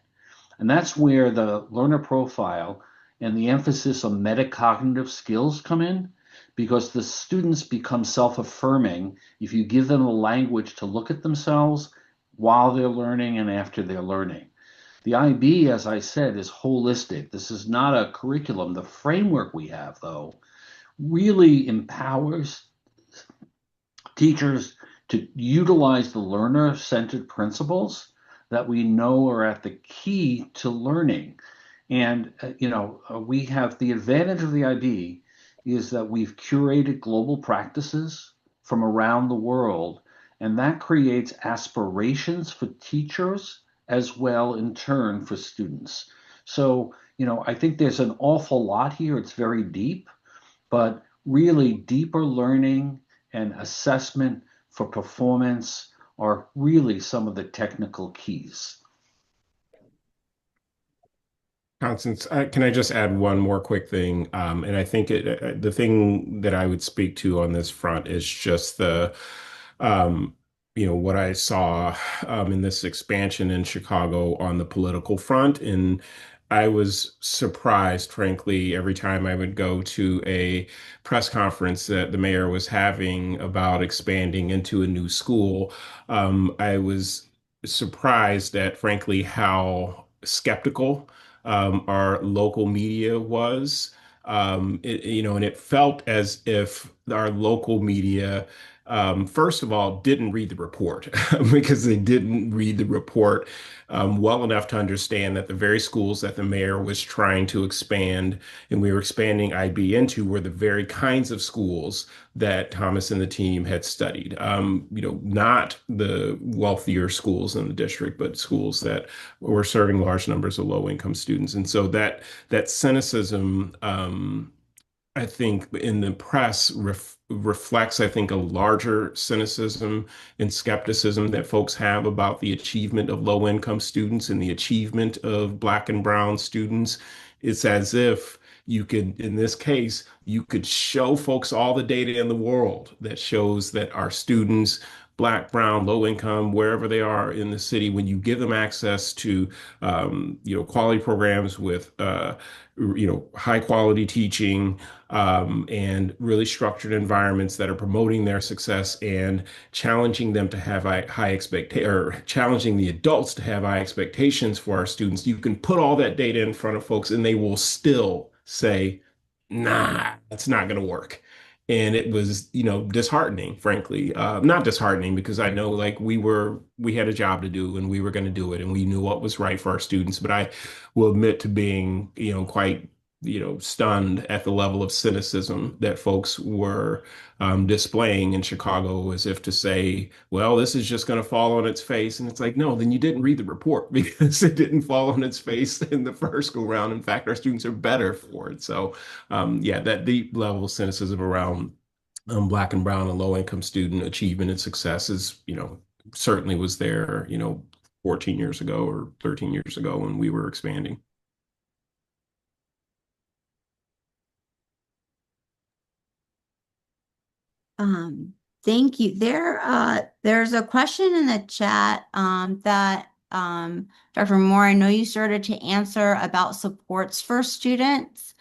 And that's where the learner profile and the emphasis on metacognitive skills come in, because the students become self-affirming if you give them the language to look at themselves while they're learning and after they're learning. The IB, as I said, is holistic. This is not a curriculum. The framework we have, though, really empowers teachers to utilize the learner-centered principles that we know are at the key to learning. And, we have the advantage of the IB is that we've curated global practices from around the world, and that creates aspirations for teachers as well in turn for students. So, I think there's an awful lot here. It's very deep, but really deeper learning and assessment for performance are really some of the technical keys. Constance, can I just add one more quick thing? And I think the thing that I would speak to on this front is just um, what I saw in this expansion in Chicago on the political front. And I was surprised, frankly, every time I would go to a press conference that the mayor was having about expanding into a new school. I was surprised at, frankly, how skeptical our local media was. And it felt as if our local media, first of all, didn't read the report because they didn't read the report well enough to understand that the very schools that the mayor was trying to expand and we were expanding IB into were the very kinds of schools that Thomas and the team had studied. Not the wealthier schools in the district, but schools that were serving large numbers of low income students. And so that cynicism, I think in the press reflects, I think, a larger cynicism and skepticism that folks have about the achievement of low income students and the achievement of Black and brown students. It's as if you could, in this case, you could show folks all the data in the world that shows that our students, Black, brown, low income, wherever they are in the city, when you give them access to, quality programs with, high quality teaching, and really structured environments that are promoting their success and challenging them to have high expectations, or challenging the adults to have high expectations for our students. You can put all that data in front of folks and they will still say, nah, that's not going to work. And it was, disheartening, frankly. Not disheartening because I know like we had a job to do and we were going to do it and we knew what was right for our students. But I will admit to being, quite stunned at the level of cynicism that folks were displaying in Chicago, as if to say, well, this is just going to fall on its face. And it's like, no, then you didn't read the report because it didn't fall on its face in the first go round. In fact, our students are better for it. So, yeah, that deep level of cynicism around Black and brown and low income student achievement and success is, certainly was there, 14 years ago or 13 years ago when we were expanding. Thank you. There's a question in the chat that Dr. Moore, I know you started to answer about supports for students,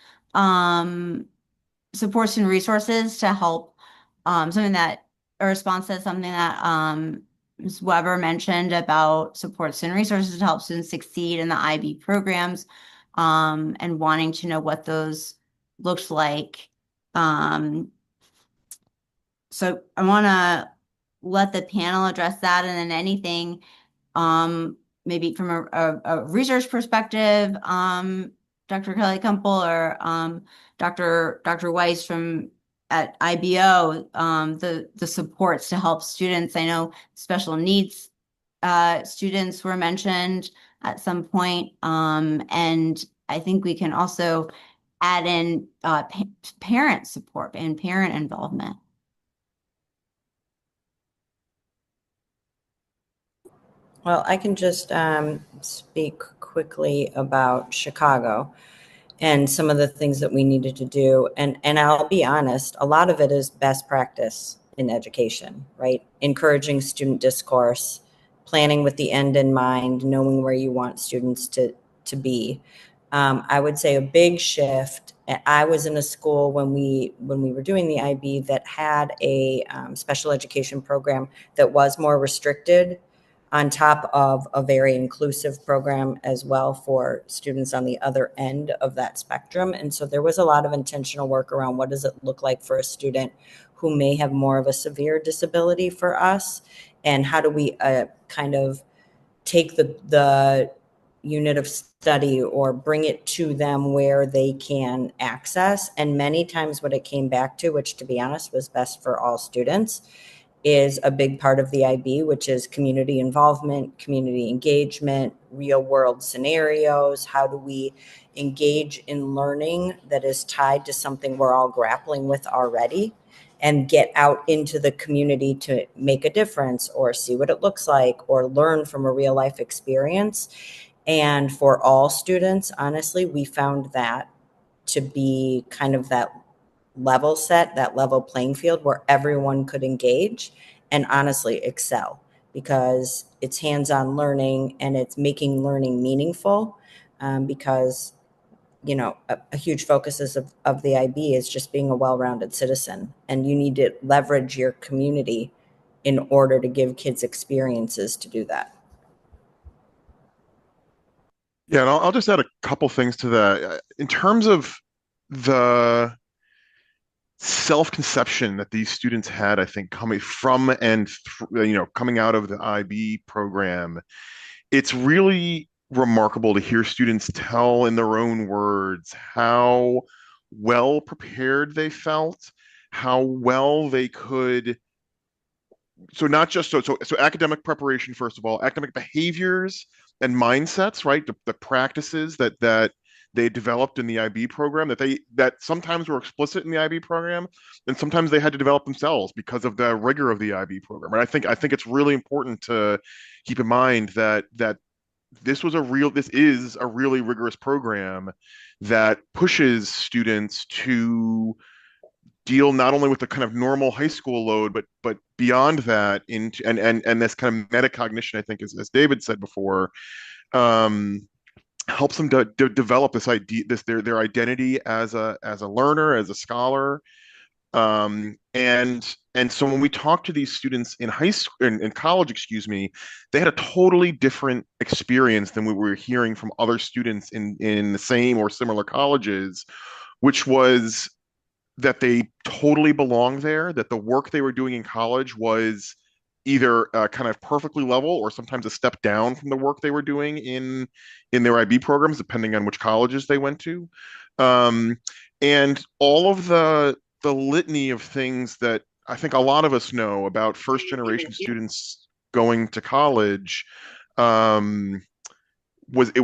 supports and resources to help, something that a response to something that Ms. Weber mentioned about supports and resources to help students succeed in the IB programs, and wanting to know what those looked like. So I want to let the panel address that, and then anything, maybe from a research perspective, Dr. Kelly Kumpel or Dr. Weiss from at IBO, the supports to help students. I know special needs students were mentioned at some point, and I think we can also add in parent support and parent involvement. Well, I can just speak quickly about Chicago and some of the things that we needed to do. And I'll be honest, a lot of it is best practice in education, right? Encouraging student discourse, planning with the end in mind, knowing where you want students to be. I would say a big shift. I was in a school when we were doing the IB that had a special education program that was more restricted, on top of a very inclusive program as well for students on the other end of that spectrum. And so there was a lot of intentional work around what does it look like for a student who may have more of a severe disability for us, and how do we kind of take the unit of study or bring it to them where they can access. And many times what it came back to, which to be honest was best for all students, is a big part of the IB, which is community involvement, community engagement, real world scenarios. How do we engage in learning that is tied to something we're all grappling with already, and get out into the community to make a difference or see what it looks like or learn from a real life experience. And for all students, honestly, we found that to be kind of that level set, that level playing field where everyone could engage and honestly excel, because it's hands-on learning and it's making learning meaningful. because a huge focus of the IB is just being a well-rounded citizen, and you need to leverage your community in order to give kids experiences to do that. Yeah, and I'll just add a couple things to that. In terms of the self-conception that these students had, I think, coming from and coming out of the IB program, it's really remarkable to hear students tell in their own words how well prepared they felt, how well they could. So not just so academic preparation, first of all, academic behaviors and mindsets, right? The practices that they developed in the IB program that sometimes were explicit in the IB program, and sometimes they had to develop themselves because of the rigor of the IB program. And I think it's really important to keep in mind that this is a really rigorous program that pushes students to deal not only with the kind of normal high school load, but beyond that into and this kind of metacognition, I think, as David said before, um, helps them to develop this idea, their identity as a learner, as a scholar. And so when we talk to these students in high school, in college, excuse me, they had a totally different experience than we were hearing from other students in the same or similar colleges, which was that they totally belonged there, that the work they were doing in college was either kind of perfectly level or sometimes a step down from the work they were doing in their IB programs, depending on which colleges they went to. And all of the litany of things that I think a lot of us know about first generation students going to college, it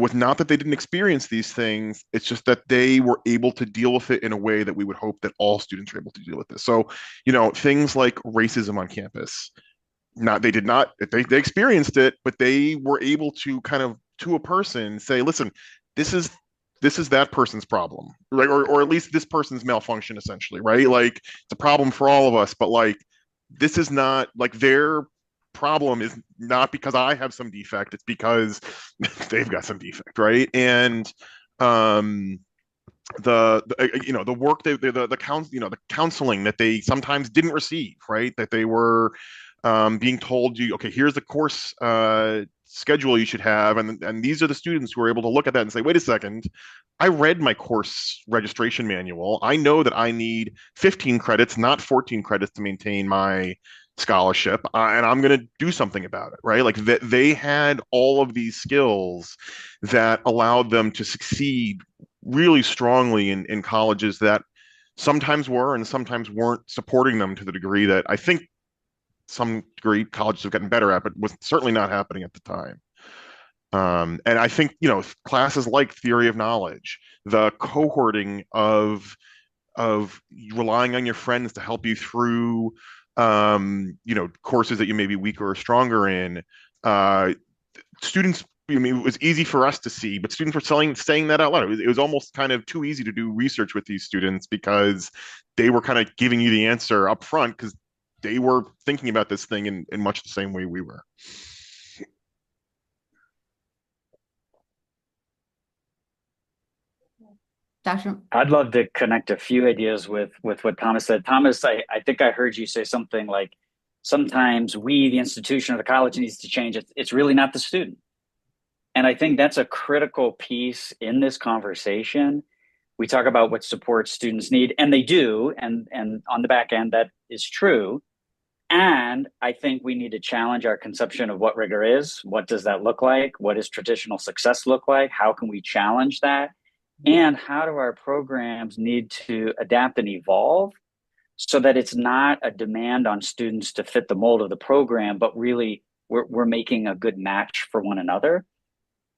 was not that they didn't experience these things. It's just that they were able to deal with it in a way that we would hope that all students are able to deal with this. So, things like racism on campus, they experienced it, but they were able to kind of, to a person, say, listen, this is that person's problem, right? Or at least this person's malfunction, essentially, right? Like, it's a problem for all of us, but like, this is not like their problem is not because I have some defect, it's because they've got some defect, right? And the work the counseling that they sometimes didn't receive, right? That they were being told, okay, here's the course schedule you should have, and these are the students who are able to look at that and say, wait a second, I read my course registration manual. I know that I need 15 credits, not 14 credits to maintain my scholarship, and I'm going to do something about it, right? Like they had all of these skills that allowed them to succeed really strongly in colleges that sometimes were and sometimes weren't supporting them to the degree that I think some degree colleges have gotten better at, but was certainly not happening at the time. And I think, classes like theory of knowledge, the cohorting of relying on your friends to help you through, courses that you may be weaker or stronger in. Students, I mean, it was easy for us to see, but students were saying that out loud. It was almost kind of too easy to do research with these students because they were kind of giving you the answer up front because they were thinking about this thing in much the same way we were. Dr. I'd love to connect a few ideas with what Thomas said. Thomas, I think I heard you say something like, sometimes we, the institution or the college, needs to change. It's really not the student. And I think that's a critical piece in this conversation. We talk about what support students need, and they do, and on the back end, that is true. And I think we need to challenge our conception of what rigor is. What does that look like? What does traditional success look like? How can we challenge that? And how do our programs need to adapt and evolve so that it's not a demand on students to fit the mold of the program, but really we're making a good match for one another.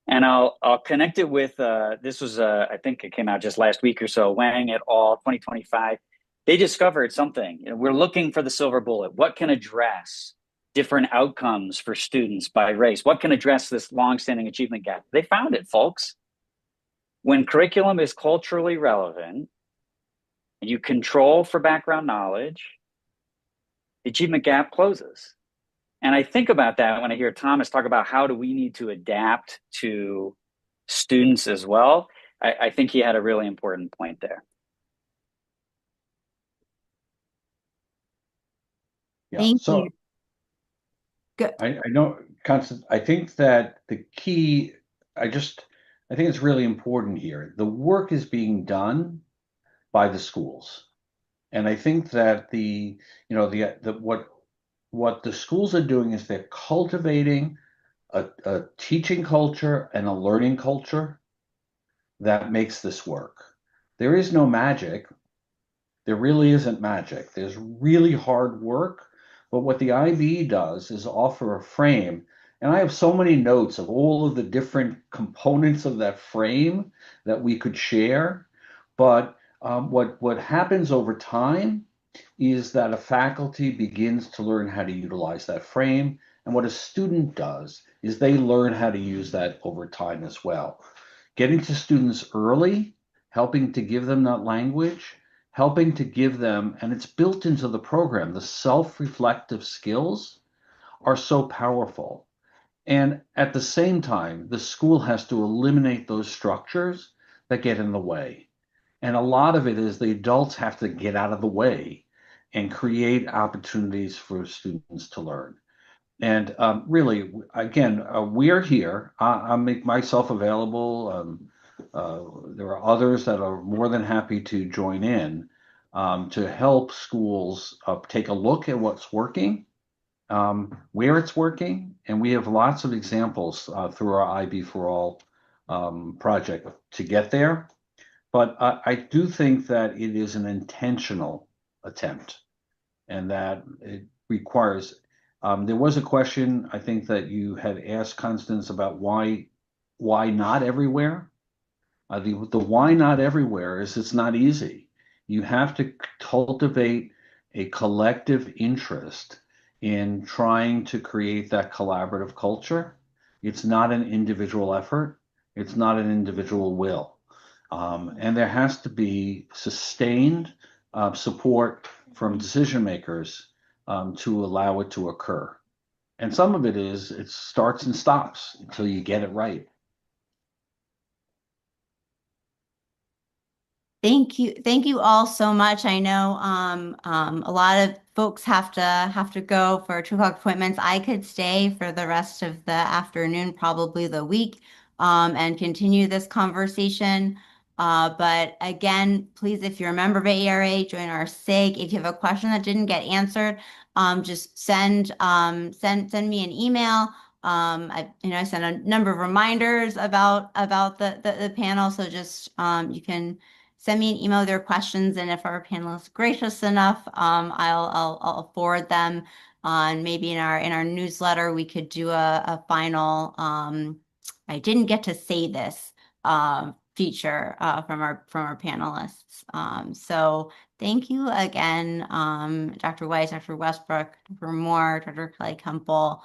And I'll connect it with this was I think it came out just last week or so. Wang et al. 2025. They discovered something. We're looking for the silver bullet. What can address different outcomes for students by race? What can address this longstanding achievement gap? They found it, folks. When curriculum is culturally relevant and you control for background knowledge, the achievement gap closes. And I think about that when I hear Thomas talk about how do we need to adapt to students as well. I think he had a really important point there. Yeah. Thank So you. Good. I know, Constance, I think that the key, I think it's really important here. The work is being done by the schools. And I think that what the schools are doing is they're cultivating a teaching culture and a learning culture that makes this work. There is no magic. There really isn't magic. There's really hard work, but what the IB does is offer a frame. And I have so many notes of all of the different components of that frame that we could share. But what happens over time is that a faculty begins to learn how to utilize that frame. And what a student does is they learn how to use that over time as well. Getting to students early, helping to give them that language, helping to give them, and it's built into the program, the self-reflective skills are so powerful. And at the same time, the school has to eliminate those structures that get in the way. And a lot of it is the adults have to get out of the way and create opportunities for students to learn. And really, again, we are here. I make myself available. There are others that are more than happy to join in to help schools take a look at what's working, where it's working, and we have lots of examples through our IB for All project to get there. But I do think that it is an intentional attempt and that it requires. There was a question I think that you had asked Constance about why not everywhere. The why not everywhere is it's not easy. You have to cultivate a collective interest in trying to create that collaborative culture. It's not an individual effort. It's not an individual will. And there has to be sustained support from decision makers to allow it to occur. And some of it is it starts and stops until you get it right. Thank you. Thank you all so much. I know a lot of folks have to go for 2 o'clock appointments. I could stay for the rest of the afternoon, probably the week, and continue this conversation. But again, please, if you're a member of AERA, join our SIG. If you have a question that didn't get answered, just send me an email. I sent a number of reminders about the panel, so just you can send me an email with your questions, and if our panelists gracious enough, I'll forward them on. Maybe in our newsletter we could do a final I didn't get to say this feature from our panelists. So thank you again, Dr. Weiss, Dr. Westbrook, Dr. Moore, Dr. Kelly Kemple.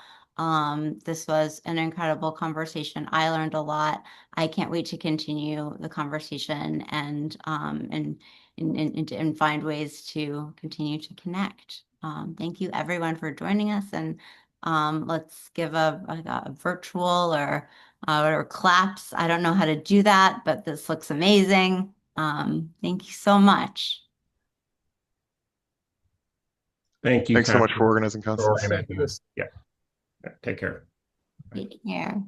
This was an incredible conversation. I learned a lot. I can't wait to continue the conversation and find ways to continue to connect. Thank you everyone for joining us, and let's give a virtual or claps. I don't know how to do that, but this looks amazing. Thank you so much. Thank you, Thanks so much for Constance, organizing, for Constance. organizing this. Yeah. Take care. Take care.